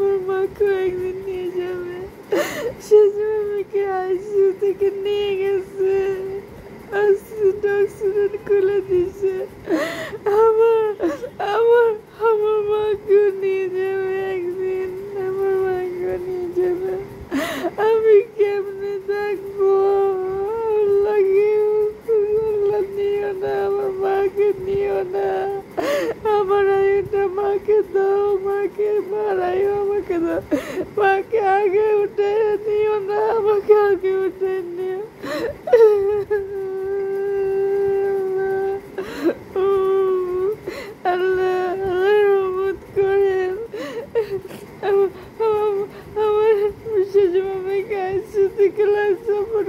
আমার মাকে একদিন নিয়ে যাবে, সেজন্য আমাকে আইসিইউ থেকে নিয়ে গেছে, অক্সিজেন খুলে দিছে। আমার আমার আমার মাকেও নিয়ে যাবে একদিন, আমার মাকেও নিয়ে যাবে। আমি কেমনে থাকবো? আল্লাহ নিও না, আমার মাকে নিও না। আমার আয়ুটা মাকে দাও, মাকে মারাইও, আমাকে দাও। মাকে আগে উঠে নিও না, আমাকে আগে উঠে নিও। আল্লাহ আল্লাহ রহমত করেন। আমার সেজন্য আমাকে আইসিইউ থেকে লাইফ সাপোর্ট